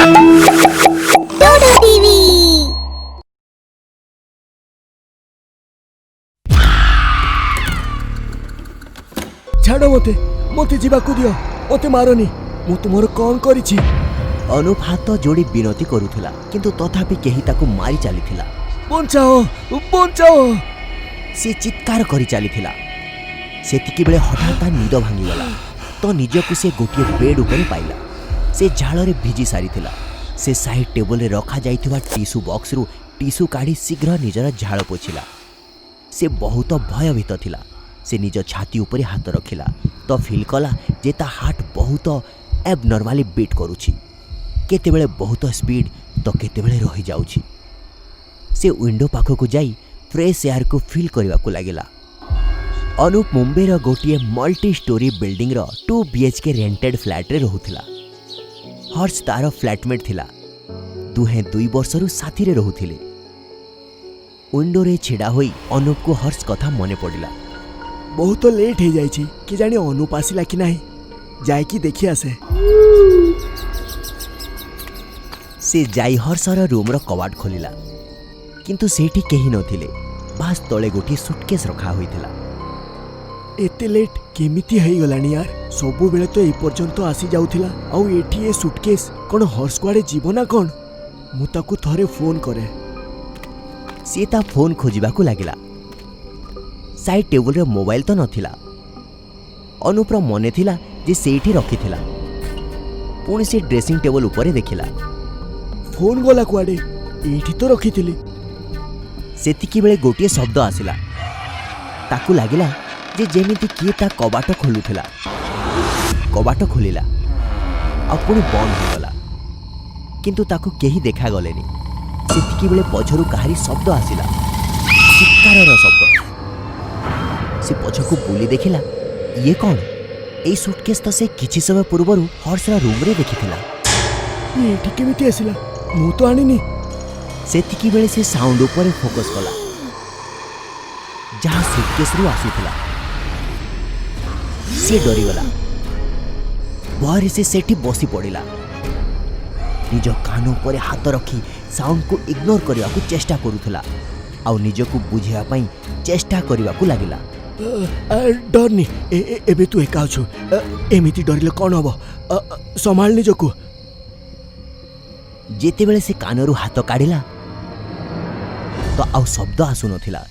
डूडू TV. छाड़ मते मते जीवाकू दियो मते मारनी मु तुमर कौन करिछि। अनुप हाथ जोड़ी विनती करुथिला किंतु तथापि केही ताकू मारी चलीथिला। बंचाओ बंचाओ से चित्कार करी चलीथिला। सेतिकी बेले हठात निद भांगीगला तो निजकू से गोटे बेड उपरे पाइला। से झाଳରେ भिजी सारिथिला। से साइड टेबल रे रखा जाइथिबा टिश्यू बॉक्स रु टिश्यू काढी शीघ्र निजर झाड़ पोछिला। से बहुत भयभीत थिला। से निज छाती उपरे हाथ रखिला तो फिल कला जे ता हार्ट बहुत एबनॉर्मली बीट करूछि। केतेबेले बहुत स्पीड तो केतेबेले रही जाउछि। से विंडो पाखकू जाई फ्रेश एयर को फील करने को लगिला। अनुप मुंबई रो गोटे मल्टी स्टोरी बिल्डिंग रो 2 BHK रेंटेड फ्लैट रे रहुथिला। हर्ष तार फ्लैटमेट थिला। दुहे 2 वर्षरु साथी रे रहुथिले। विंडो रे छिड़ा होई अनुप को हर्ष कथा मने पड़िला। बहुत लेट हो जाइछि कि जानी अनुप आसिला कि नाही जाय कि देखि आसे। से जाई हर्षर रूम रो कवाट खोलिला किंतु सेठी केही नथिले। बास तळे गोटी सुटकेस रखा होइथिला। एते लेट केमिति हेई गलानी यार। सबु बेले तो ए पर्यंत आसी जाउथिला आउ एठी ए सुटकेस कोन हर्ष कुआडे जीवना कोन। मु ताकू थरे फोन करे। से ता फोन खोजिबाकू लागिला। साइड टेबल रे मोबाइल तो नथिला। अनुप रो मने थिला जे सेठी रखिथिला। पुणी से ड्रेसिंग टेबल ऊपर देखिला। फोन गला कुआडे एठी तो रखिथिली। सेतिकी बेले गोटे शब्द आसिला। ताकू लागिला जे जेमिति किए ता कबाट खोलुथिला। कबाट खोलिला आ पुणी बंद होगला किंतु ताकू केही देखा गलेनी। सेतिकी बेले पछरु काहारी शब्द आसिला। चित्कारर शब्द। से पछकू बुली देखिला ये कौन। एई सुटकेस तो से किछि समय पूर्वरु हर्षरा रूम रे देखिथिला। एठी केमिति आसिला मु तो आनिनी। सेतिकी बेले से साउंड ऊपर फोकस कला जहाँ सुटकेस रु आसुथिला। से डरीगला। भୟରେ से सेठी बसी पड़िला। निज कान ऊपर हाथ रखी साउंड को इग्नोर करने को चेष्टा करुथिला आउ निजको बुझिया पई चेष्टा करने को लागिला। डरनी एबे तू एका अछु। एमिति डरिले कोन हबो संभाल निजको। जेते बेले से कानरू हाथ काढिला तो आउ शब्द आसु नथिला।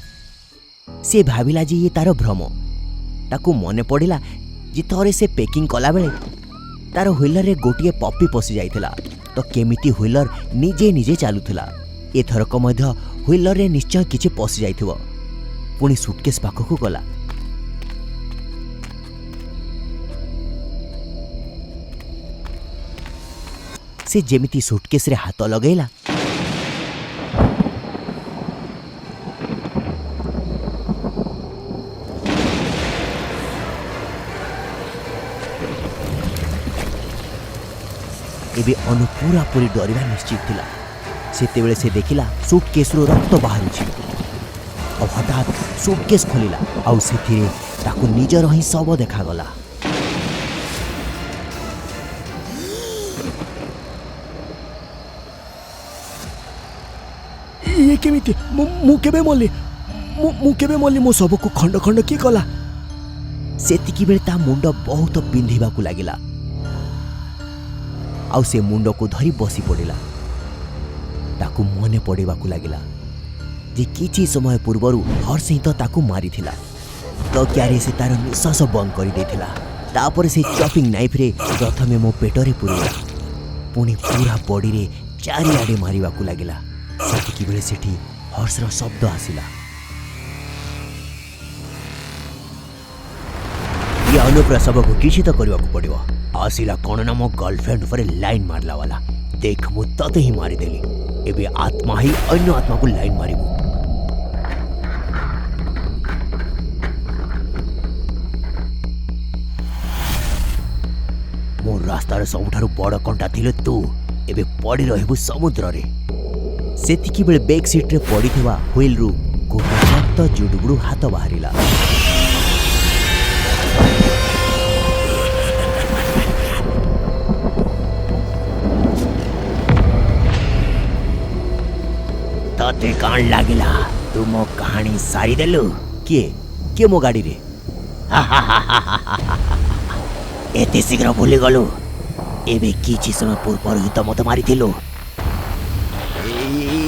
से भाविला जे ये तार भ्रम। ताकू मने पड़िला जे थरे से पैकिंग कला बेले तार व्हीलर रे गोटिए पप्पी पसी जाइथिला तो केमिति व्हीलर निजे निजे चालुथिला। एथरक मध्य व्हीलर रे निश्चय किछि पसी जाइथिबो। पुणी सुटकेस पाखकू गला। से जेमिति सुटकेस रे हाथ लगैला एबे अनु पूरा पूरी डरिबा निश्चित थिला। सेतेबेले से देखिला सुटकेस रो रक्त बाहरुछि। और हठात सुटकेस खोलिला आउ सेथिरे ताकू निजर ही सब देखागला। ये केमिति मु केबे मल्ली मो सबको खंड खंड की कला। सेतिकी बेले ता मुंड बहुत बिंधिबाकू लागिला आउ से मुंड को धरी बसी पड़िला। ताकू मने पड़िबाकू लागिला जे किछि समय पूर्वरु हर्ष ही तो ताकू मारिथिला। तो क्यारे से तार निश्वास बंद कर देथिला। तापर से चॉपिंग नाइफ रे प्रथमे मो पेटरे पुरिला पुणी पूरा बॉडी रे चारिआडे मारिबाकू लागिला। सेतिकी बेले सेठी हर्षर शब्द आसिला। ये अनुप्र सबको किछि तो करबाकू पड़िबो। आसिला कौन ना मो गर्लफ्रेंड पर लाइन मारला वाला। देख मु तते ही मारी देली। एबे आत्मा ही अन्य आत्मा को लाइन मारिबो। मो रास्तार सबुठारु बड़ कंटा थिले तू। एबे पड़ी रहबु समुद्र रे। सेतिकी बेले बैक सीट रे पड़ीथिबा व्हील रु गोटे रक्त जुडुबुडु हाथ बाहरिला। तोते कान लागिला तू मो कहानी सारी देलु किए किए मो गाड़ी रे एते शीघ्र भूली गलु एबे किछि समय पूर्व ही तो मत मारी थिलु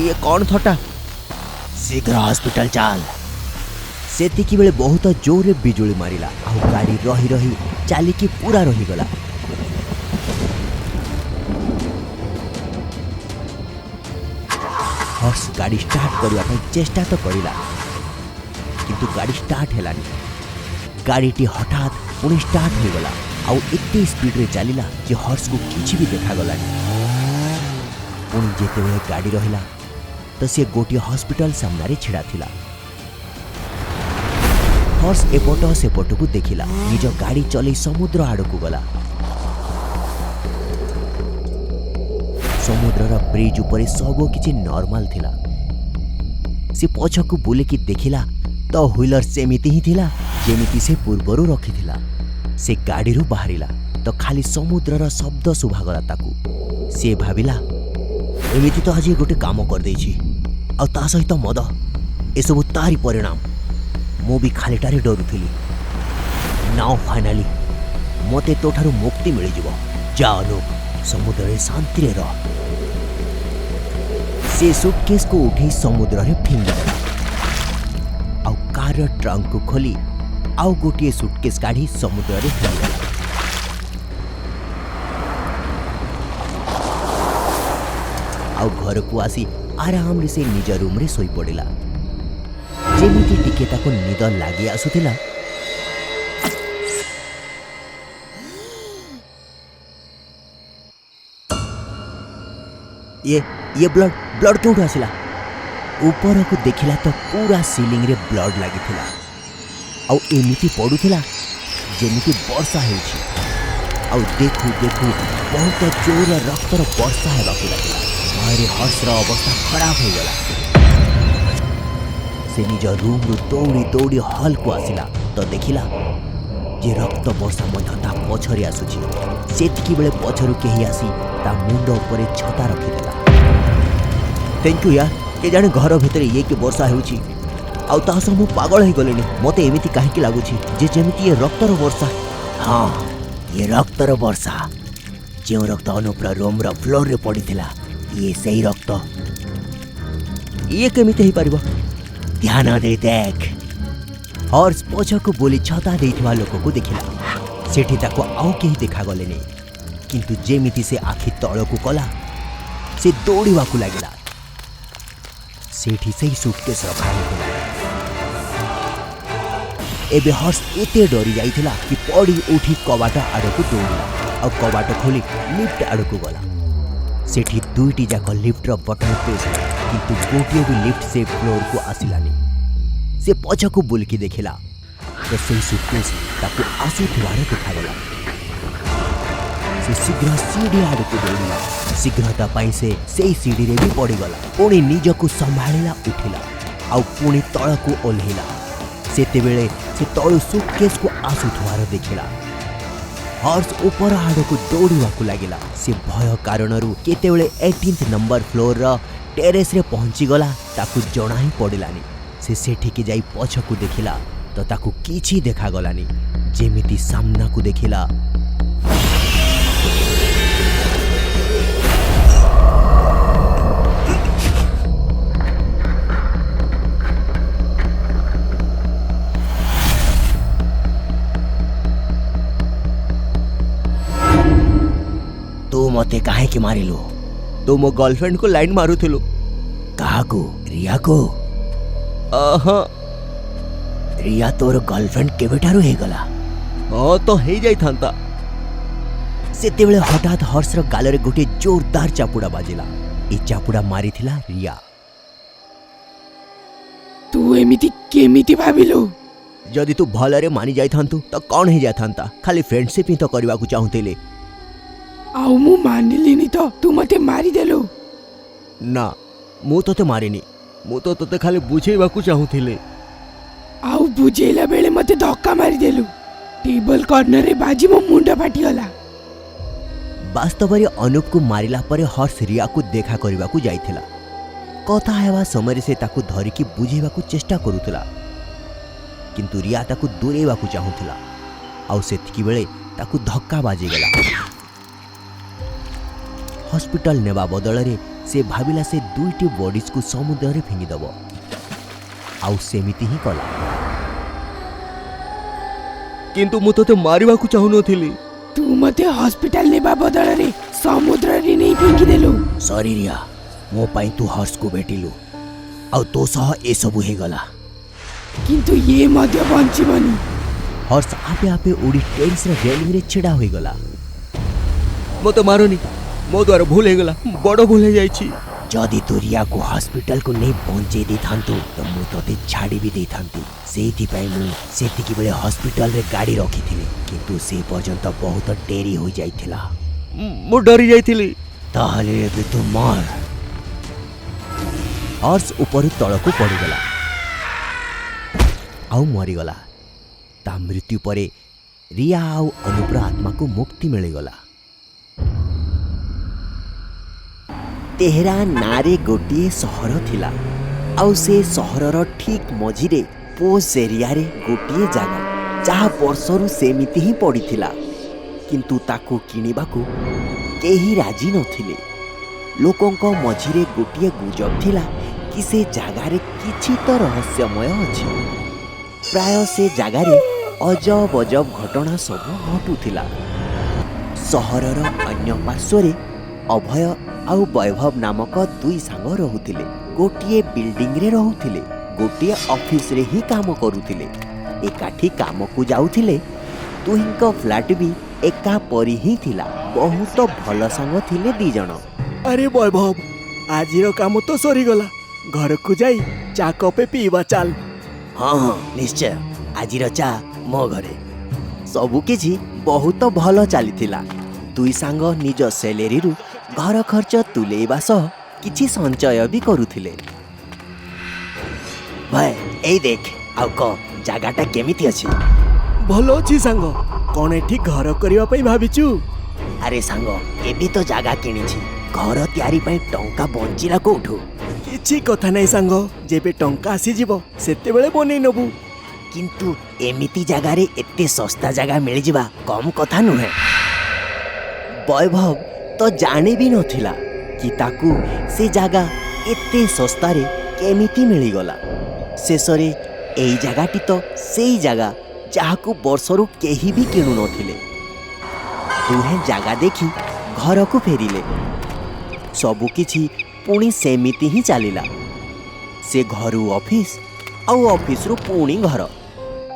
ये कौन थटा शीघ्र हॉस्पिटल चल सेतिकी बेले बहुत जोरे बिजुली मारिला आ गाड़ी रही रही चालिकी पूरा रही गला हर्ष गाड़ी स्टार्ट करने चेष्टा तो करिला किंतु गाड़ी स्टार्ट हेलानी गाड़ीटी हठात पुणी स्टार्ट हो गला आउ एते स्पीड रे चलिला जे हर्ष को किछि भी देखा गलानी पुणी जेते बेले गाड़ी रहिला तो से गोटी हॉस्पिटल सामने छिड़ा थिला हर्ष एपट सेपट को देखिला निज गाड़ी चले समुद्र आड़ को गला समुद्रर ब्रिज ऊपर सब किछि नॉर्मल थिला से पछकु बुलिकी देखिला तो व्हीलर सेमिति ही थिला जेमिति से पूर्वरु रखिथिला से गाड़ीरू बाहरिला तो खाली समुद्रर शब्द सुभागला ताकू से भाबिला एमिति तो आज गोटे काम कर देछि आ ता सहित मद एसबु तारी परिणाम मु भी खालीटारे डरुथिली नाउ फाइनाली मते तोठारु मुक्ति मिल जिवो जा लोक समुद्र रे शांति रे रह से सुटकेस को उठी समुद्र रे फिंगी देला आउ कार ट्रंक को खोली आउ गोटे सुटकेस काढ़ी समुद्र रे फिंगी देला आउ घर को आसी आराम रे से निज रूम रे सोई पड़िला जेमिति टिके ताको निद लागी आसुथिला ये ब्लड क्यों आसिला ऊपर को देखिला तो पूरा सीलिंग रे ब्लड लागी थिला आउ एमिति पडुथिला जेमिति वर्षा हेउछि आउ देखु देखु बहुत जोर रक्तर वर्षा हेबाकु लागिला मारे हर्षर अवस्था खराब हो गला से निज रूम रु दौड़ी दौड़ी हॉल को आसिला तो देखिला जे रक्त वर्षा मध्य ता पछरे आसुछि सेतिकी बेले पछरु केही आसी ता मुंड ऊपर छता रखिदेला थैंक यू यार के जाने घर भितर ये कि वर्षा हेउछि आउ ता सब पागल हे गलेनी मते एमिति काहे कि लागुछि जे जेमिति ये रक्तर वर्षा हां ये रक्तर वर्षा जे रक्त अनुप्र रूम रो फ्लोर रे पडिथिला ये सही रक्त ये केमिति हे परबो ध्यान दे देख हर्ष पछकु बोली छता देइथिबा लोक को देखिला सेठी ताको आउ केही देखा गलेनी किंतु जेमिति से आखि तळकु कला से दौड़ीवा को लागिला सेठी सही सुटकेस रखा होइतिला एबे हर्ष एते डरी जाइथिला कि पड़ी उठी कबाट आडकु दौड़िला और कबाट खोली लिफ्ट आडकु गला सेठी दुईटी जाक लिफ्ट रो बटन प्रेस किंतु गोटिए भी लिफ्ट से फ्लोर को आसिलानी से पछकु बुलकी देखिला तो सही सुटकेस ताकु आसुथिबार देखागला से शीघ्र सीढ़ी आडकु दौड़िला शीघ्रता पाई से सही सीढ़ी रे भी पड़ीगला पुणी निजकु संभाळिला उठिला आउ पुणी तळकु ओल्हिला सेते बेले से तळु सुटकेस को आसुथिबार देखिला हर्ष ऊपर आडकु दौड़िवाकु लागिला से भय कारणरू केतेबेले 18th नंबर फ्लोर रा टेरेस रे पहुंची गला ताकु जणा ही पड़िलानी से सेठी के जाई पछकु देखिला तो ताकु किछि देखा गलानी जेमिति सामना को देखिला तू मते काहे कि मारिलो तो मो गर्लफ्रेंड को लाइन मारुथिलो कहा को रिया को रिया तोर गर्लफ्रेंड केबेठारु हे गला तो हे जाई थांता सेते बेले हठात हर्षर गालरे गोटे जोरदार चापुड़ा बाजिला ए चापुड़ा मारिथिला रिया तू एमिति केमिति भाबिलो जदि तू भलरे मानि जाई थांतु तो कौन हे जाय थांता खाली फ्रेंडशिप ही तो करबा को चाहुतेले आउ मु मानिलिनी तो तू मते मारी देलो ना मु तोते मारिनी मु तो तोते खाली बुझेबा को चाहुथिले आउ बुझेला बेले मते धक्का मारी देलु टेबल कॉर्नर रे बाजी मो मुंडा फाटी गला वास्तव में अनुप को मारिला परे हर्ष रिया को देखा करबा को जाइथिला କଥା ହେବା ସମୟରେ ସେ ତାକୁ ଧରିକି ବୁଝେଇବାକୁ ଚେଷ୍ଟା କରୁଥିଲା, କିନ୍ତୁ ରିୟା ତାକୁ ଦୂରେଇବାକୁ ଚାହୁଁଥିଲା। ଆଉ ସେତିକି ବେଳେ ତାକୁ ଧକ୍କା ବାଜିଗଲା। ହସ୍ପିଟାଲ ନେବା ବଦଳରେ ସେ ଭାବିଲା ସେ 2ଟି ବଡିଜକୁ ସମୁଦ୍ରରେ ଫିଙ୍ଗିଦେବ। ଆଉ ସେମିତି ହିଁ କଲା। କିନ୍ତୁ ମୁଁ ତତେ ମାରିବାକୁ ଚାହୁଁନଥିଲି। ତୁ ମତେ ହସ୍ପିଟାଲ ନେବା ବଦଳରେ ସମୁଦ୍ରରେ ନେଇ ଫିଙ୍ଗିଦେଲୁ। ସରି ରିୟା, ମୋ ପାଇଁ ତୁ ହର୍ଷକୁ ଭେଟିଲୁ, ଆଉ ତୋ ସହ ଏସବୁ ହେଇଗଲା। କିନ୍ତୁ ଇଏ ମଧ୍ୟ ବଞ୍ଚିବନି। ହର୍ଷ ଆପେ ଆପେ ଉଡ଼ି ଟେରିସ୍ର ରେଲିଂରେ ଛିଡ଼ା ହୋଇଗଲା। ମତେ ମାରନି, ମୋ ଦ୍ୱାରା ଭୁଲ ହେଇଗଲା, ବଡ଼ ଭୁଲ ହେଇଯାଇଛି। ଯଦି ତୁ ରିୟାକୁ ହସ୍ପିଟାଲକୁ ନେଇ ବଞ୍ଚେଇ ଦେଇଥାନ୍ତୁ ତ ମୁଁ ତତେ ଛାଡ଼ି ବି ଦେଇଥାନ୍ତି। ସେଇଥିପାଇଁ ମୁଁ ସେତିକି ବେଳେ ହସ୍ପିଟାଲରେ ଗାଡ଼ି ରଖିଥିଲି, କିନ୍ତୁ ସେ ପର୍ଯ୍ୟନ୍ତ ବହୁତ ଡେରି ହୋଇଯାଇଥିଲା। ମୁଁ ଡରି ଯାଇଥିଲି। ତାହେଲେ ଏବେ ତୁ ମର। ହର୍ଷ ଉପରୁ ତଳକୁ ପଡ଼ିଗଲା ଆଉ ମରିଗଲା। ତା ମୃତ୍ୟୁ ପରେ ରିୟା ଆଉ ଅନୁପର ଆତ୍ମାକୁ ମୁକ୍ତି ମିଳିଗଲା। ତେହେରାନ ନାଁରେ ଗୋଟିଏ ସହର ଥିଲା, ଆଉ ସେ ସହରର ଠିକ୍ ମଝିରେ ପୋସ୍ ଏରିଆରେ ଗୋଟିଏ ଜାଗା, ଯାହା ବର୍ଷରୁ ସେମିତି ହିଁ ପଡ଼ିଥିଲା। କିନ୍ତୁ ତାକୁ କିଣିବାକୁ କେହି ରାଜି ନଥିଲେ। ଲୋକଙ୍କ ମଝିରେ ଗୋଟିଏ ଗୁଜବ ଥିଲା କି ସେ ଜାଗାରେ କିଛି ତ ରହସ୍ୟମୟ ଅଛି। ପ୍ରାୟ ସେ ଜାଗାରେ ଅଜବ ଅଜବ ଘଟଣା ସବୁ ଘଟୁଥିଲା। ସହରର ଅନ୍ୟ ପାର୍ଶ୍ୱରେ ଅଭୟ ଆଉ ବୈଭବ ନାମକ 2 ସାଙ୍ଗ ରହୁଥିଲେ। ଗୋଟିଏ ବିଲ୍ଡିଂରେ ରହୁଥିଲେ, ଗୋଟିଏ ଅଫିସରେ ହିଁ କାମ କରୁଥିଲେ। ଏକାଠି କାମକୁ ଯାଉଥିଲେ। ଦୁହିଁଙ୍କ ଫ୍ଲାଟ୍ ବି ଏକା ପରି ହିଁ ଥିଲା। ବହୁତ ଭଲ ସାଙ୍ଗ ଥିଲେ 2 ଜଣ। ଆରେ ବୈଭବ, ଆଜିର କାମ ତ ସରିଗଲା, ଘରକୁ ଯାଇ ଚା କପେ ପିଇବା ଚାଲ। ହଁ ନିଶ୍ଚୟ, ଆଜିର ଚା ମୋ ଘରେ। ସବୁକିଛି ବହୁତ ଭଲ ଚାଲିଥିଲା। 2 ସାଙ୍ଗ ନିଜ ସେଲେରୀରୁ ଘର ଖର୍ଚ୍ଚ ତୁଲେଇବା ସହ କିଛି ସଞ୍ଚୟ ବି କରୁଥିଲେ। ଭାଇ ଏଇ ଦେଖ, ଆଉ କହ ଜାଗାଟା କେମିତି ଅଛି? ଭଲ ଅଛି ସାଙ୍ଗ। କ'ଣ ଏଠି ଘର କରିବା ପାଇଁ ଭାବିଛୁ? ଆରେ ସାଙ୍ଗ, ଏବେ ତ ଜାଗା କିଣିଛି, ଘର ତିଆରି ପାଇଁ ଟଙ୍କା ବଞ୍ଚିଲା କୋଉଠୁ? କିଛି କଥା ନାହିଁ ସାଙ୍ଗ, ଯେବେ ଟଙ୍କା ଆସିଯିବ ସେତେବେଳେ ବନେଇ ନେବୁ। କିନ୍ତୁ ଏମିତି ଜାଗାରେ ଏତେ ଶସ୍ତା ଜାଗା ମିଳିଯିବା କମ୍ କଥା ନୁହେଁ। ବୈଭବ ତ ଜାଣି ବି ନଥିଲା କି ତାକୁ ସେ ଜାଗା ଏତେ ଶସ୍ତାରେ କେମିତି ମିଳିଗଲା। ଶେଷରେ ଏଇ ଜାଗାଟି ତ ସେଇ ଜାଗା ଯାହାକୁ ବର୍ଷରୁ କେହି ବି କିଣୁନଥିଲେ। ଦୁହେଁ ଜାଗା ଦେଖି ଘରକୁ ଫେରିଲେ। ସବୁକିଛି ପୁଣି ସେମିତି ହିଁ ଚାଲିଲା। ସେ ଘରୁ ଅଫିସ, ଆଉ ଅଫିସରୁ ପୁଣି ଘର।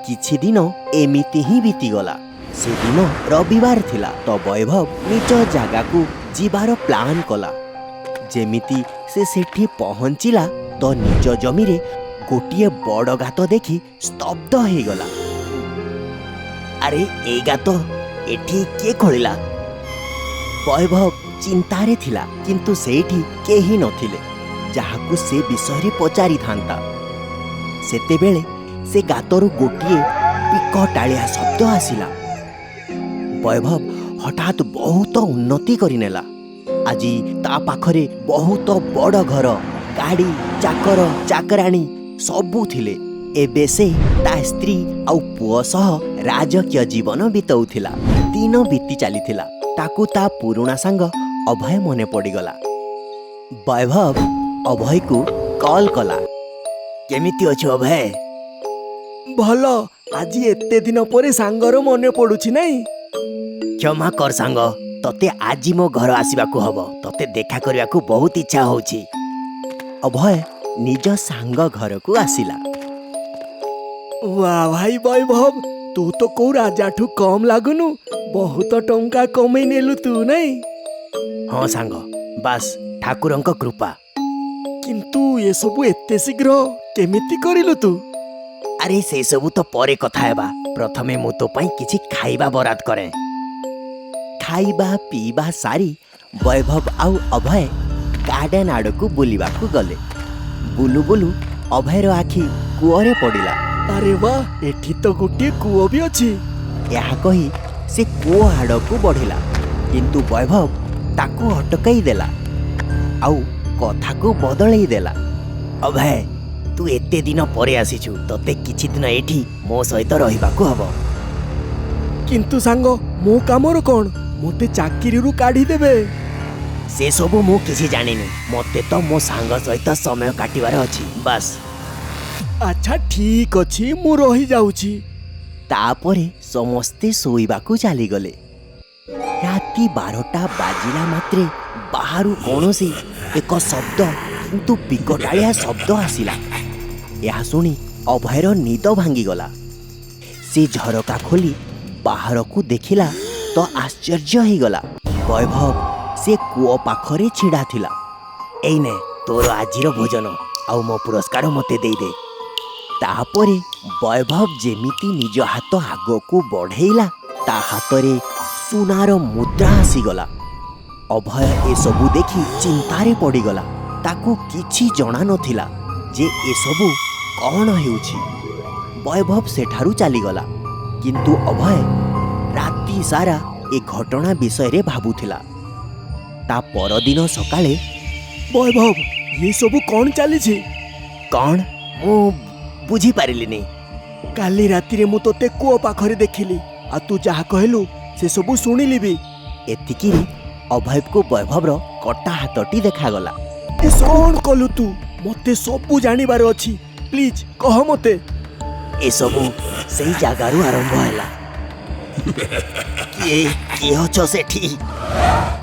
କିଛି ଦିନ ଏମିତି ହିଁ ବିତିଗଲା। ସେଦିନ ରବିବାର ଥିଲା, ତ ବୈଭବ ନିଜ ଜାଗାକୁ ଯିବାର ପ୍ଲାନ୍ କଲା। ଯେମିତି ସେ ସେଠି ପହଞ୍ଚିଲା ତ ନିଜ ଜମିରେ ଗୋଟିଏ ବଡ଼ ଗାତ ଦେଖି ସ୍ତବ୍ଧ ହେଇଗଲା। ଆରେ ଏଇ ଗାତ ଏଠି କିଏ ଖୋଳିଲା? ବୈଭବ ଚିନ୍ତାରେ ଥିଲା, କିନ୍ତୁ ସେଇଠି କେହି ନଥିଲେ ଯାହାକୁ ସେ ବିଷୟରେ ପଚାରିଥାନ୍ତା। ସେତେବେଳେ ସେ ଗାତରୁ ଗୋଟିଏ ବିକଟାଳିଆ ଶବ୍ଦ ଆସିଲା। ବୈଭବ ହଠାତ୍ ବହୁତ ଉନ୍ନତି କରିନେଲା। ଆଜି ତା ପାଖରେ ବହୁତ ବଡ଼ ଘର, ଗାଡ଼ି, ଚାକର ଚାକରାଣୀ ସବୁ ଥିଲେ। ଏବେ ସେ ତା ସ୍ତ୍ରୀ ଆଉ ପୁଅ ସହ ରାଜକୀୟ ଜୀବନ ବିତାଉଥିଲା। ଦିନ ବିତି ଚାଲିଥିଲା। ତାକୁ ତା ପୁରୁଣା ସାଙ୍ଗ ଅଭୟ ମନେ ପଡ଼ିଗଲା। ବୈଭବ ଅଭୟକୁ କଲ୍ କଲା। କେମିତି ଅଛୁ ଅଭୟ? ଭଲ। ଆଜି ଏତେ ଦିନ ପରେ ସାଙ୍ଗର ମନେ ପଡୁଛି ନାଇଁ? କ୍ଷମା କର ସାଙ୍ଗ, ତତେ ଆଜି ମୋ ଘର ଆସିବାକୁ ହବ। ତତେ ଦେଖା କରିବାକୁ ବହୁତ ଇଚ୍ଛା ହଉଛି। ଅଭୟ ନିଜ ସାଙ୍ଗ ଘରକୁ ଆସିଲା। ୱାଃ ଭାଇ ବୈଭବ, ତୁ ତ କୋଉ ରାଜାଠୁ କମ୍ ଲାଗୁନୁ। ବହୁତ ଟଙ୍କା କମେଇ ନେଲୁ ତୁ ନାଇଁ? ହଁ ସାଙ୍ଗ, ବାସ୍ ଠାକୁରଙ୍କ କୃପା। କିନ୍ତୁ ଏସବୁ ଏତେ ଶୀଘ୍ର କେମିତି କରିଲୁ ତୁ? ଆରେ ସେସବୁ ତ ପରେ କଥା ହେବା। ପ୍ରଥମେ ମୁଁ ତୋ ପାଇଁ କିଛି ଖାଇବା ବରାଦ କରେ। ଖାଇବା ପିଇବା ସାରି ବୈଭବ ଆଉ ଅଭୟ ଗାର୍ଡେନ ଆଡ଼କୁ ବୁଲିବାକୁ ଗଲେ। ବୁଲୁ ବୁଲୁ ଅଭୟର ଆଖି କୂଅରେ ପଡ଼ିଲା। ଆରେ ବା, ଏଠି ତ ଗୋଟିଏ କୂଅ ବି ଅଛି। ଏହା କହି ସେ କୂଅ ଆଡ଼କୁ ବଢ଼ିଲା, କିନ୍ତୁ ବୈଭବ ତାକୁ ଅଟକାଇ ଦେଲା। ଆଉ କଥାକୁ ବଦଳେଇ ଦେଲା। ଅଭୟ, ତୁ ଏତେ ଦିନ ପରେ ଆସିଛୁ, ତତେ କିଛି ଦିନ ଏଠି ମୋ ସହିତ ରହିବାକୁ ହବ। କିନ୍ତୁ ସାଙ୍ଗ, ମୋ କାମର କ'ଣ? ମୋତେ ଚାକିରିରୁ କାଢିଦେବେ। ସେ ସବୁ ମୁଁ କିଛି ଜାଣିନି, ମତେ ତ ମୋ ସାଙ୍ଗ ସହିତ ସମୟ କାଟିବାର ଅଛି ବାସ୍। ଆଚ୍ଛା ଠିକ୍ ଅଛି, ମୁଁ ରହିଯାଉଛି। ତାପରେ ସମସ୍ତେ ଶୋଇବାକୁ ଚାଲିଗଲେ। ରାତି 12ଟା ବାଜିଲା ମାତ୍ରେ ବାହାରୁ କୌଣସି ଏକ ଶବ୍ଦ, କିନ୍ତୁ ବିକଟାଳିଆ ଶବ୍ଦ ଆସିଲା। ଏହା ଶୁଣି ଅଭୟର ନିଦ ଭାଙ୍ଗିଗଲା। ସେ ଝରକା ଖୋଲି ବାହାରକୁ ଦେଖିଲା ତ ଆଶ୍ଚର୍ଯ୍ୟ ହେଇଗଲା। ବୈଭବ ସେ କୂଅ ପାଖରେ ଛିଡ଼ା ଥିଲା। ଏଇ ନେ ତୋର ଆଜିର ଭୋଜନ, ଆଉ ମୋ ପୁରସ୍କାର ମୋତେ ଦେଇଦେ। ତାପରେ ବୈଭବ ଯେମିତି ନିଜ ହାତ ଆଗକୁ ବଢ଼େଇଲା, ତା ହାତରେ ସୁନାର ମୁଦ୍ରା ଆସିଗଲା। ଅଭୟ ଏସବୁ ଦେଖି ଚିନ୍ତାରେ ପଡ଼ିଗଲା। ତାକୁ କିଛି ଜଣା ନଥିଲା ଯେ ଏସବୁ କ'ଣ ହେଉଛି। ବୈଭବ ସେଠାରୁ ଚାଲିଗଲା। କିନ୍ତୁ ଅଭୟ ରାତି ସାରା ଏ ଘଟଣା ବିଷୟରେ ଭାବୁଥିଲା। ତା ପରଦିନ ସକାଳେ ବୈଭବ, ଏ ସବୁ କ'ଣ ଚାଲିଛି? କ'ଣ? ମୁଁ ବୁଝିପାରିଲିନି। କାଲି ରାତିରେ ମୁଁ ତୋତେ କୂଅ ପାଖରେ ଦେଖିଲି, ଆଉ ତୁ ଯାହା କହିଲୁ ସେ ସବୁ ଶୁଣିଲି ବି। ଏତିକିରେ ଅଭୟକୁ ବୈଭବର କଟା ହାତଟି ଦେଖାଗଲା। ଏ କ'ଣ କଲୁ ତୁ? ମୋତେ ସବୁ ଜାଣିବାର ଅଛି, ପ୍ଲିଜ୍ କହ ମୋତେ। ଏସବୁ ସେଇ ଜାଗାରୁ ଆରମ୍ଭ ହେଲା। କିଏ ଅଛ ସେଠି?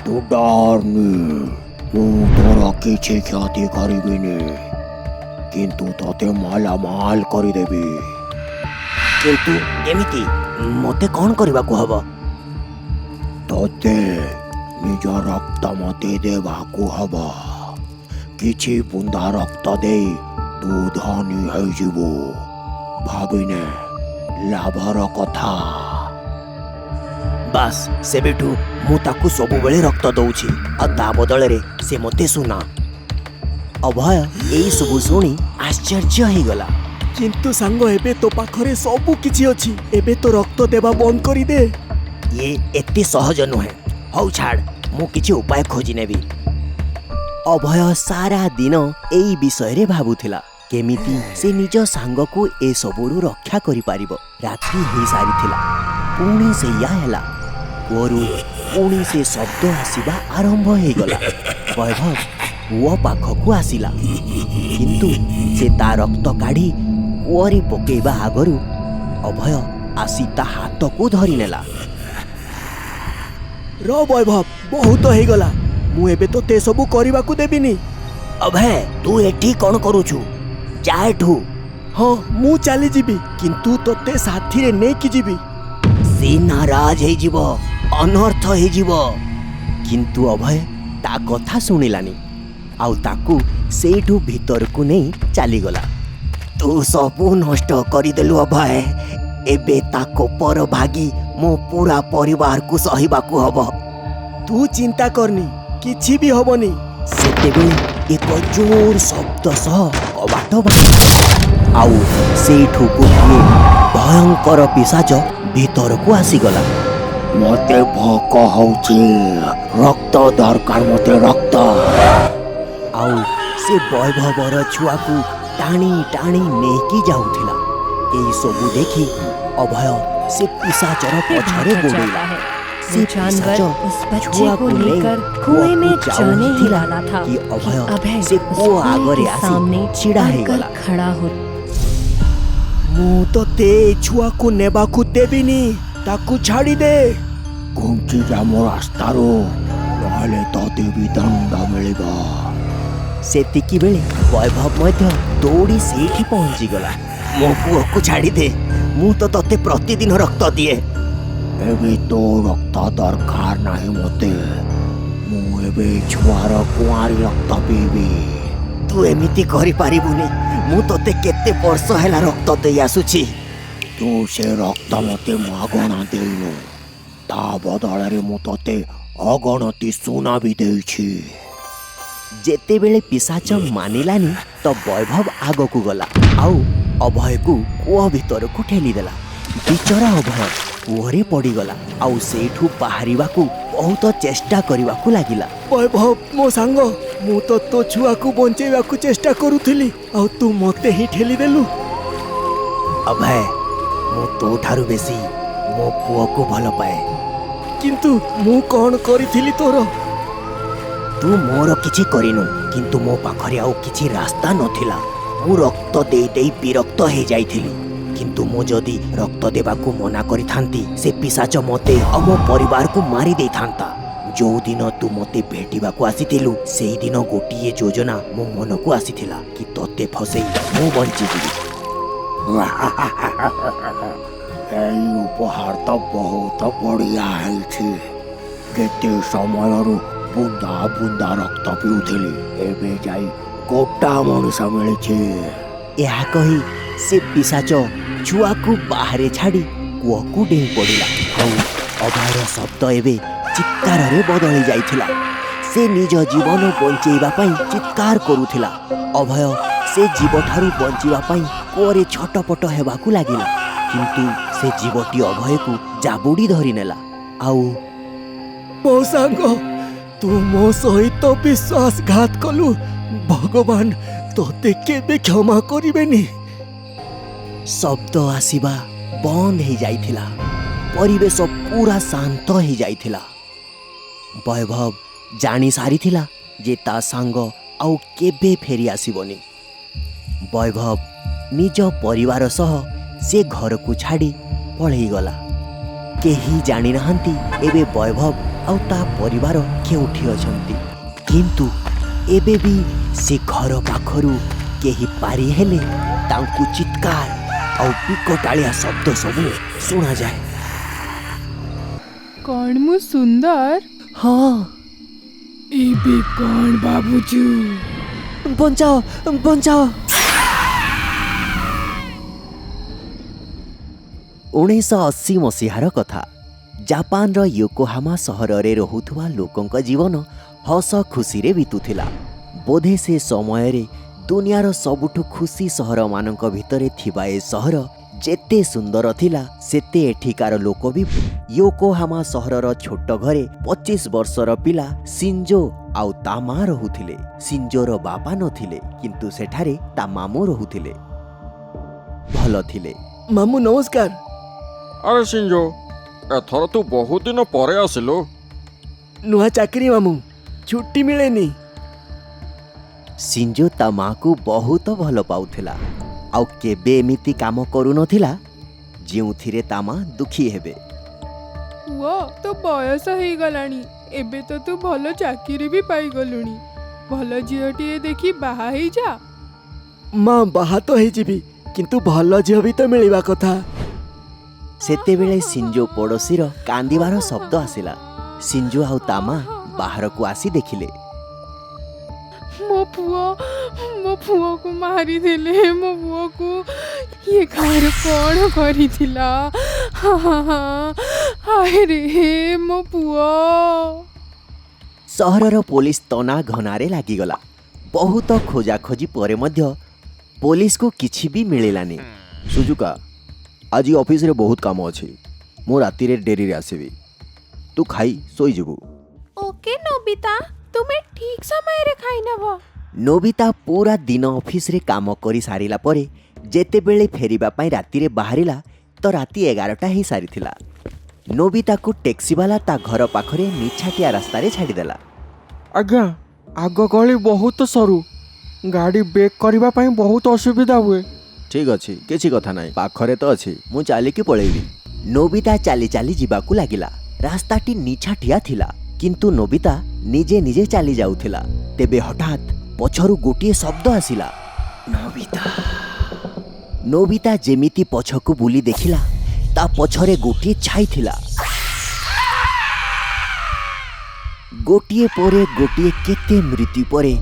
ତୁ ଡରନି, ମୁଁ ତୋର କିଛି କ୍ଷତି କରିବିନି, କିନ୍ତୁ ତତେ ମାଲାମାଲ କରିଦେବି। କିନ୍ତୁ କେମିତି? ମୋତେ କ'ଣ କରିବାକୁ ହବ? ତତେ ନିଜ ରକ୍ତ ମୋତେ ଦେବାକୁ ହବ। କିଛି ବୁନ୍ଦା ରକ୍ତ ଦେଇ ତୁ ଧନୀ ହେଇଯିବୁ। ଭାବିନେ ଲାଭର କଥା। ବାସ୍, ସେବେଠୁ ମୁଁ ତାକୁ ସବୁବେଳେ ରକ୍ତ ଦଉଛି, ଆଉ ତା ବଦଳରେ ସେ ମୋତେ ସୁନା। ଅଭୟ ଏଇ ସବୁ ଶୁଣି ଆଶ୍ଚର୍ଯ୍ୟ ହେଇଗଲା। କିନ୍ତୁ ସାଙ୍ଗ, ଏବେ ତୋ ପାଖରେ ସବୁ କିଛି ଅଛି। ଏବେ ତ ରକ୍ତ ଦେବା ବନ୍ଦ କରିଦେ। ଇଏ ଏତେ ସହଜ ନୁହେଁ। ହଉ ଛାଡ଼, ମୁଁ କିଛି ଉପାୟ ଖୋଜି ନେବି। ଅଭୟ ସାରା ଦିନ ଏଇ ବିଷୟରେ ଭାବୁଥିଲା, କେମିତି ସେ ନିଜ ସାଙ୍ଗକୁ ଏସବୁରୁ ରକ୍ଷା କରିପାରିବ। ରାତି ହେଇସାରିଥିଲା। ପୁଣି ସେଇଆ ହେଲା। କୂଅରୁ ପୁଣି ସେ ଶବ୍ଦ ଆସିବା ଆରମ୍ଭ ହେଇଗଲା। ବୈଭବ କୂଅ ପାଖକୁ ଆସିଲା, କିନ୍ତୁ ସେ ତା ରକ୍ତ କାଢ଼ି କୂଅରେ ପକେଇବା ଆଗରୁ ଅଭୟ ଆସି ତା ହାତକୁ ଧରିନେଲା। ର ବୈଭବ, ବହୁତ ହେଇଗଲା। ମୁଁ ଏବେ ତୋତେ ସବୁ କରିବାକୁ ଦେବିନି। ଅଭୟ, ତୁ ଏଠି କ'ଣ କରୁଛୁ? ଯା ଏଠୁ। ହଁ, ମୁଁ ଚାଲିଯିବି, କିନ୍ତୁ ତୋତେ ସାଥିରେ ନେଇକି ଯିବି। ସେ ନାରାଜ ହେଇଯିବ, ଅନର୍ଥ ହେଇଯିବ। କିନ୍ତୁ ଅଭୟ ତା କଥା ଶୁଣିଲାନି, ଆଉ ତାକୁ ସେଇଠୁ ଭିତରକୁ ନେଇ ଚାଲିଗଲା। ତୁ ସବୁ ନଷ୍ଟ କରିଦେଲୁ ଅଭୟ। ଏବେ ତା କୋପର ଭାଗି ମୋ ପୁରା ପରିବାରକୁ ସହିବାକୁ ହବ। ତୁ ଚିନ୍ତା କରନି, କିଛି ବି ହବନି। ସେତେବେଳେ ଏକ ଜୋର ଶବ୍ଦ ସହ କବାଟ ଭାଙ୍ଗିଲା, ଆଉ ସେଇଠୁ ଗୋଟିଏ ଭୟଙ୍କର ପିଶାଚ ଭିତରକୁ ଆସିଗଲା। ମୋତେ ଭୋକ ହଉଛି, ରକ୍ତ ଦରକାର, ମୋତେ ରକ୍ତ। ଆଉ ସେ ବୈଭବର ଛୁଆକୁ ଟାଣି ଟାଣି ନେଇକି ଯାଉଥିଲା। ଏଇ ସବୁ ଦେଖି ଅଭୟ ସେ ପିଶାଚର ପଛରେ ଗୋଡ଼େଇଲା। ସେ ପିଶାଚ ଛୁଆକୁ ନେଇ କୁଆଁକୁ ଯାଉଥିଲା କି ଅଭୟ ସେ କୂଅ ଆଗରେ ଆସି ଛିଡ଼ା ହେଇଗଲା। ମୁଁ ତୋତେ ଏ ଛୁଆକୁ ନେବାକୁ ଦେବିନି, ତାକୁ ଛାଡ଼ିଦେ। ଘୁଞ୍ଚି ଯା ମୋ ରାସ୍ତାରୁ, ନହେଲେ ତତେ ବି ଦଣ୍ଡ ମିଳିବ। ସେତିକି ବେଳେ ବୈଭବ ମଧ୍ୟ ଦୌଡ଼ି ସେଇଠି ପହଞ୍ଚିଗଲା। ମୋ ପୁଅକୁ ଛାଡ଼ିଦେ, ମୁଁ ତ ତତେ ପ୍ରତିଦିନ ରକ୍ତ ଦିଏ। ଏବେ ତୋ ରକ୍ତ ଦରକାର ନାହିଁ ମୋତେ। ମୁଁ ଏବେ ଛୁଆର କୁଆଁରୀ ରକ୍ତ ପିଇବି। ତୁ ଏମିତି କରିପାରିବୁନି। ମୁଁ ତତେ କେତେ ବର୍ଷ ହେଲା ରକ୍ତ ଦେଇ ଆସୁଛି। ତୁ ସେ ରକ୍ତ ମୋତେ ମାଗଣା ଦେଇନୁ, ତା ବଦଳରେ ମୁଁ ତତେ ଅଗଣତି ସୁନା ବି ଦେଇଛି। ଯେତେବେଳେ ପିଶାଚ ମାନିଲାନି ତ ବୈଭବ ଆଗକୁ ଗଲା, ଆଉ ଅଭୟକୁ କୂଅ ଭିତରକୁ ଠେଲିଦେଲା। ବିଚରା ଅଭୟ କୂଅରେ ପଡ଼ିଗଲା, ଆଉ ସେଇଠୁ ବାହାରିବାକୁ ବହୁତ ଚେଷ୍ଟା କରିବାକୁ ଲାଗିଲା। ବୈଭବ ମୋ ସାଙ୍ଗ, ମୁଁ ତ ତୋ ଛୁଆକୁ ବଞ୍ଚେଇବାକୁ ଚେଷ୍ଟା କରୁଥିଲି ଆଉ ତୁ ମତେ ହିଁ ଠେଲିଦେଲୁ। ଅଭୟ, ମୁଁ ତୋଠାରୁ ବେଶୀ ମୋ ପୁଅକୁ ଭଲ ପାଏ। କିନ୍ତୁ ମୁଁ କ'ଣ କରିଥିଲି ତୋର? ତୁ ମୋର କିଛି କରିନୁ, କିନ୍ତୁ ମୋ ପାଖରେ ଆଉ କିଛି ରାସ୍ତା ନଥିଲା। ମୁଁ ରକ୍ତ ଦେଇ ଦେଇ ବିରକ୍ତ ହେଇଯାଇଥିଲି। କିନ୍ତୁ ମୁଁ ଯଦି ରକ୍ତ ଦେବାକୁ ମନା କରିଥାନ୍ତି, ସେ ପିଶାଚ ମୋତେ ଆଉ ମୋ ପରିବାରକୁ ମାରି ଦେଇଥାନ୍ତା। ଯୋଉଦିନ ତୁ ମୋତେ ଭେଟିବାକୁ ଆସିଥିଲୁ, ସେଇଦିନ ଗୋଟିଏ ଯୋଜନା ମୋ ମନକୁ ଆସିଥିଲା କି ତୋତେ ଫସେଇ ମୁଁ ବଞ୍ଚିଯିବି। ଏଇ ଉପହାର ତ ବହୁତ ବଢ଼ିଆ ହେଇଛି। କେତେ ସମୟରୁ ବୁନ୍ଦା ବୁନ୍ଦା ରକ୍ତ ପିଉଥିଲି, ଏବେ ଯାଇ ଗୋଟା ମଣିଷ ମିଳିଛି। ଏହା କହି ସେ ପିଶାଚ ଛୁଆକୁ ବାହାରେ ଛାଡ଼ି କୂଅକୁ ଡେଇଁ ପଡ଼ିଲା ଆଉ ଅଭୟର ଶବ୍ଦ ଏବେ ଚିତ୍କାରରେ ବଦଳି ଯାଇଥିଲା। ସେ ନିଜ ଜୀବନ ବଞ୍ଚେଇବା ପାଇଁ ଚିତ୍କାର କରୁଥିଲା। ଅଭୟ ସେ ଜୀବଠାରୁ ବଞ୍ଚିବା ପାଇଁ କୂଅରେ ଛଟପଟ ହେବାକୁ ଲାଗିଲା, କିନ୍ତୁ ସେ ଜୀବଟି ଅଭୟକୁ ଜାବୁଡ଼ି ଧରିନେଲା। ଆଉ ମୋ ସାଙ୍ଗ, ତୁ ମୋ ସହିତ ବିଶ୍ୱାସଘାତ କଲୁ। ଭଗବାନ ତୋତେ କେବେ କ୍ଷମା କରିବେନି। ଶବ୍ଦ ଆସିବା ବନ୍ଦ ହେଇଯାଇଥିଲା। ପରିବେଶ ପୁରା ଶାନ୍ତ ହେଇଯାଇଥିଲା। ବୈଭବ ଜାଣି ସାରିଥିଲା ଯେ ତା ସାଙ୍ଗ ଆଉ କେବେ ଫେରି ଆସିବନି। ବୈଭବ ନିଜ ପରିବାର ସହ ସେ ଘରକୁ ଛାଡ଼ି ପଳେଇଗଲା। କେହି ଜାଣିନାହାନ୍ତି ଏବେ ବୈଭବ ଆଉ ତା ପରିବାର କେଉଁଠି ଅଛନ୍ତି। କିନ୍ତୁ ଏବେ ବି ସେ ଘର ପାଖରୁ କେହି ପାରି ହେଲେ ତାଙ୍କୁ ଚିତ୍କାର ଆଉ ବିକଟାଳିଆ ଶବ୍ଦ ସବୁ ଶୁଣାଯାଏ। କ'ଣ ମୁଁ ସୁନ୍ଦର? ହଁ, ଏବେ କ'ଣ ଭାବୁଛୁ? ବଞ୍ଚାଅ ବଞ୍ଚାଅ। 1980 ମସିହାର କଥା। ଜାପାନର ୟୋକୋହାମା ସହରରେ ରହୁଥିବା ଲୋକଙ୍କ ଜୀବନ ହସ ଖୁସିରେ ବିତୁଥିଲା। ବୋଧେ ସେ ସମୟରେ ଦୁନିଆର ସବୁଠୁ ଖୁସି ସହରମାନଙ୍କ ଭିତରେ ଥିବା ଏ ସହର ଯେତେ ସୁନ୍ଦର ଥିଲା, ସେତେ ଏଠିକାର ଲୋକ ବି। ୟୋକୋହାମା ସହରର ଛୋଟ ଘରେ 25 ବର୍ଷର ପିଲା ସିଞ୍ଜୋ ଆଉ ତା ମା ରହୁଥିଲେ। ସିଞ୍ଜୋର ବାପା ନଥିଲେ, କିନ୍ତୁ ସେଠାରେ ତା ମାମୁଁ ରହୁଥିଲେ। ଭଲ ଥିଲେ। ମାମୁଁ ନମସ୍କାର। ଆରେ ସିଞ୍ଜୋ, ଏଥର ତୁ ବହୁତ ଦିନ ପରେ ଆସିଲୁ। ନୂଆ ଚାକିରି ମାମୁଁ, ଛୁଟି ମିଳେନି। ସିଞ୍ଜୋ ତା ମାକୁ ବହୁତ ଭଲ ପାଉଥିଲା ଆଉ କେବେ ଏମିତି କାମ କରୁନଥିଲା ଯେଉଁଥିରେ ତା ମା ଦୁଃଖୀ ହେବେ। ପୁଅ, ତୋ ବୟସ ହେଇଗଲାଣି, ଏବେ ତ ତୁ ଭଲ ଚାକିରି ବି ପାଇଗଲୁଣି। ଭଲ ଝିଅଟିଏ ଦେଖି ବାହା ହେଇଯା। ମା, ବାହା ତ ହେଇଯିବି, କିନ୍ତୁ ଭଲ ଝିଅ ବି ତ ମିଳିବା କଥା। ସେତେବେଳେ ସିଞ୍ଜୋ ପଡ଼ୋଶୀର କାନ୍ଦିବାର ଶବ୍ଦ ଆସିଲା। ସିଞ୍ଜୋ ଆଉ ତା ମା ବାହାରକୁ ଆସି ଦେଖିଲେ। ମୋ ପୁଅକୁ ମାରିଦେଲେ। ମୋ ପୁଅକୁ ଇଏ କାହାର କ'ଣ କରିଥିଲା? ଆରେ ମୋ ପୁଅ। ସହରର ପୋଲିସ ତନା ଘନାରେ ଲାଗିଗଲା। ବହୁତ ଖୋଜାଖୋଜି ପରେ ମଧ୍ୟ ପୋଲିସକୁ କିଛି ବି ମିଳିଲାନି। ସୁଜୁକା, ଆଜି ଅଫିସରେ ବହୁତ କାମ ଅଛି। ମୁଁ ରାତିରେ ଡେରିରେ ଆସିବି। ତୁ ଖାଇ ଶୋଇଯିବୁ। ଓକେ ନୋବିତା, ତୁମେ ଠିକ୍ ସମୟରେ ଖାଇନେବ। ନୋବିତା ପୁରା ଦିନ ଅଫିସରେ କାମ କରି ସାରିଲା ପରେ ଯେତେବେଳେ ଫେରିବା ପାଇଁ ରାତିରେ ବାହାରିଲା ତ ରାତି 11ଟା ହେଇସାରିଥିଲା। ନୋବିତାକୁ ଟ୍ୟାକ୍ସିବାଲା ତା ଘର ପାଖରେ ନିଛାଟିଆ ରାସ୍ତାରେ ଛାଡ଼ିଦେଲା। ଆଜ୍ଞା, ଆଗ ଗଳି ବହୁତ ସରୁ। ଗାଡ଼ି ବ୍ରେକ୍ କରିବା ପାଇଁ ବହୁତ ଅସୁବିଧା ହୁଏ। ଠିକ୍ ଅଛି, କିଛି କଥା ନାହିଁ, ପାଖରେ ତ ଅଛି, ମୁଁ ଚାଲିକି ପଳେଇବି। ନୋବିତା ଚାଲି ଚାଲି ଯିବାକୁ ଲାଗିଲା। ରାସ୍ତାଟି ନିଛାଟିଆ ଥିଲା, କିନ୍ତୁ ନୋବିତା ନିଜେ ନିଜେ ଚାଲି ଯାଉଥିଲା। ତେବେ ହଠାତ୍ ପଛରୁ ଗୋଟିଏ ଶବ୍ଦ ଆସିଲା। ନୋବିତା ଯେମିତି ପଛକୁ ବୁଲି ଦେଖିଲା, ତା ପଛରେ ଗୋଟିଏ ଛାଇ ଥିଲା। ଗୋଟିଏ ପରେ ଗୋଟିଏ କେତେ ମୃତ୍ୟୁ ପରେ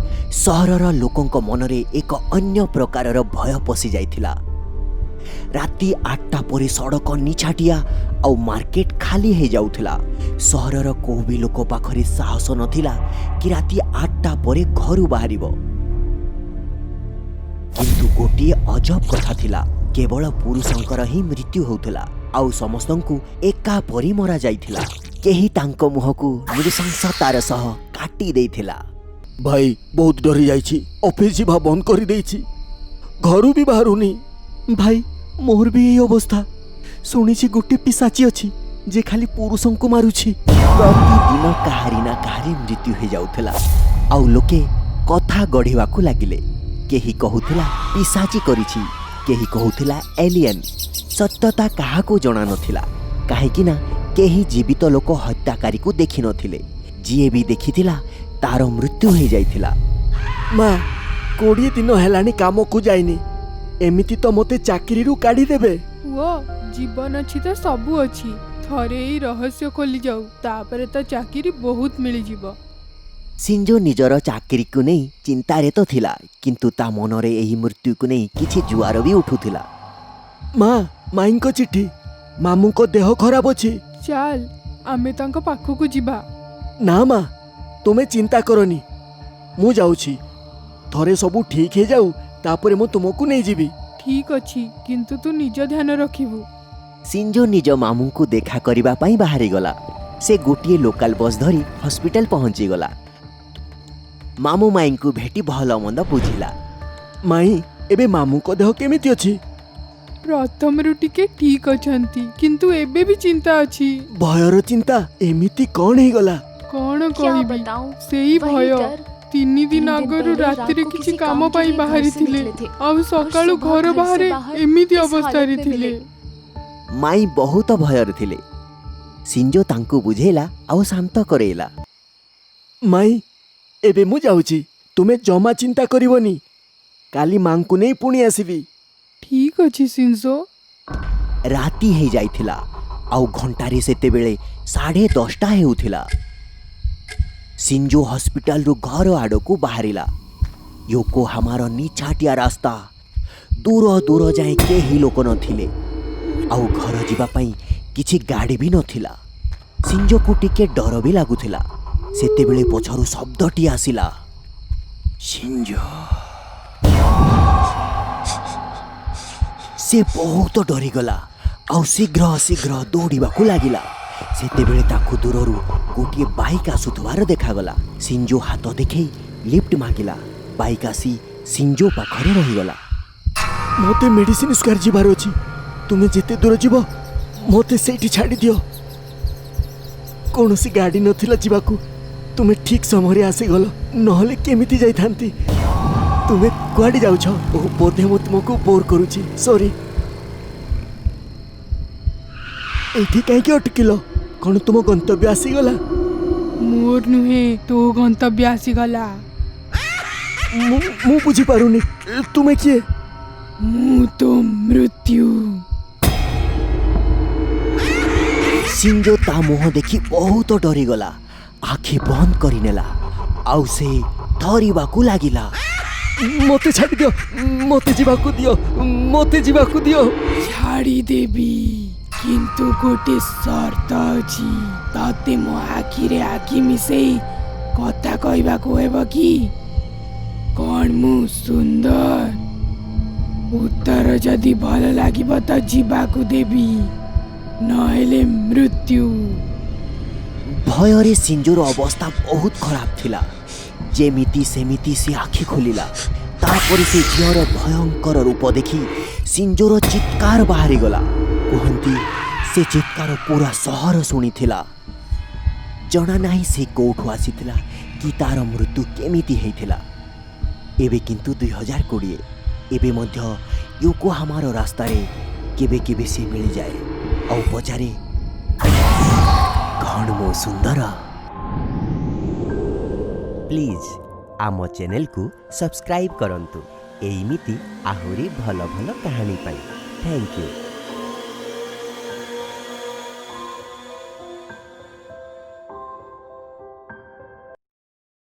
ସହରର ଲୋକଙ୍କ ମନରେ ଏକ ଅନ୍ୟ ପ୍ରକାରର ଭୟ ପଶି ଯାଇଥିଲା। ରାତି 8ଟା ପରେ ସଡ଼କ ନିଛାଟିଆ ଆଉ ମାର୍କେଟ ଖାଲି ହେଇଯାଉଥିଲା। ସହରର କୋଉ ବି ଲୋକ ପାଖରେ ସାହସ ନଥିଲା କି ରାତି 8ଟା ପରେ ଘରୁ ବାହାରିବ। କିନ୍ତୁ ଗୋଟିଏ ଅଜବ କଥା ଥିଲା, କେବଳ ପୁରୁଷଙ୍କର ହିଁ ମୃତ୍ୟୁ ହେଉଥିଲା ଆଉ ସମସ୍ତଙ୍କୁ ଏକାପରି ମରାଯାଇଥିଲା। କେହି ତାଙ୍କ ମୁହଁକୁ ନୃଶଂସତାର ସହ କାଟି ଦେଇଥିଲା। भाई बहुत डरी जाइछि ऑफिस जीवा बंद कर देइछि घरू भी बाहरुनी भाई मोर भी यही अवस्था शुणी गोटे पिसाची अच्छी जे खाली पुरुषों को मारुछि प्रतिदिन काहारी ना काहारी मृत्यु हो जाउथला आउ लोके कथा गढ़िवाकू लागिले केही कहुथिला पिसाची करिछि केही कहुथिला एलियन सत्यता काहाको जणा नथिला काहेकि ना केही जीवित लोक हत्याकारी को देखि नथिले जिए भी देखिथिला तार मृत्यु हो जाइथिला माँ 20 दिन हेलानी काम को जाइनी एमिति तो मते चाकरी रु काढी देबे वो जीवन अच्छी तो सबू अच्छी थरे ही रहस्य खोली जाऊ तापरे तो चाकरी बहुत मिली जीव सिंजो निजर चाकरी को नहीं चिंतारे तो थिला किंतु ता मनरे एही मृत्यु को नहीं किछि जुआर भी उठुथिला माँ माई को चिट्ठी मामू को देह खराब अछि चल आमे तांको पाखकू जीवा ना माँ तुमे चिंता करनी मु जाउछि थरे सबू ठीक हे जाऊ तापरे मु तुमको नहीं जीवी ठीक अच्छी किंतु तू निज ध्यान रखिबू सिंजो निज मामू को देखा करिबा पई बाहरी गला से गोटिए लोकल बस धरी हॉस्पिटल पहुंची गला मामू माई को भेटी भल मंद बुझिला माई एबे मामू को देह केमिति अछि प्रथम रु टिके ठीक अछंती किंतु एबे भी चिंता अछि भयर चिंता एमिति कौन हे गला कौन क्या कहबी बताऊं सेही वही भय डर। 3 दिन दिन आगरु पहले रात्रि रात को किछि किसी काम काम के पाई लिए बाहरी घर से थिले निकले थे। अब सकाळु सुबह घर घर से बाहरे बाहर एमिति इस अवस्था रे हालत में थिले मिले। माई बहुत भयर थिले सिंजो तांको बुझेला आउ शांत करेला माई एबे मु जाउछि तुमे जमा चिंता करिवनी काली मां को नहीं पुणी आसीबी ठीक अछि सिंजो राती हे जाइथिला आउ घंटारे सेते बेले 10:30 हेउथिला सिंजो हॉस्पिटल रु घर आड़ को बाहरिला योको हमार निछाटिया रास्ता दूर दूर जाए केही लोक नथिले आउ घर जीवा पई किछि गाड़ी भी नथिला सिंजो को टिके डर भी लागुथिला सेते बेले पछरु शब्दटी आसिला सिंजो से बहुत डरी गला आउ शीघ्र शीघ्र दौड़ाकू लगिला सेतेबेले ताकू दूररू गोटे बाइक आसुथवार देखागला सिंजो हाथ देखै लिफ्ट मागिला बाइक आसी सिंजो पाखरे रहीगला मते मेडिसिन स्क्वायर जीवार अछि तुमे जेते दूर जीव मते सेठी छाड़ी दियो कोनोसी गाड़ी नथिला जीवाकू तुमे ठीक समय आसी गलो नहले केमिति जाई थांती तुमे कुआडी जाउछ ओ बोधे मु तुमको बोर करूची सॉरी एठी काहे के अटकिलो कोन तुम गंतव्य आसी गला मोर नुहे तो गंतव्य आसी गला मु बुझी पारुनी तुमे किए मु तो मृत्यु सिंजो ता मुह देखि बहुत डरीगला आखि बंद करिनेला आउ से थरीबाकू लागिला मते छाड़ी दियो मते जीवाकू दियो मते जीवाकू दियो छाड़ी देबी किंतु गोटे शर्त अछि ताते मो आखिरे आखि मिसेई कथा कहबाकू हेब कि कौन मु सुंदर उत्तर जदि भल लागिब त जीवाकू देबी नहेले मृत्यु भୟରେ सिंजोर अवस्था बहुत खराब थिला जेमिति सेमिति से आखि खोलिला तापर से झीर भयंकर रूप देखि सिंजोर चित्कार बाहरी गला कहती से चित्कार पूरा सहर शुणिथिला जना नाही से कोठु आसीथिला कि तार मृत्यु केमिति हेइथिला एबे किंतु 2020 एबे मध्य युको हमारो रास्ता रे केबे केबे से मिल जाए औ पचारे कौन मो सुंदर प्लीज आम चैनल को सब्सक्राइब करंतु एमिति आहुरी भल भल कहानी पाई थैंक यू।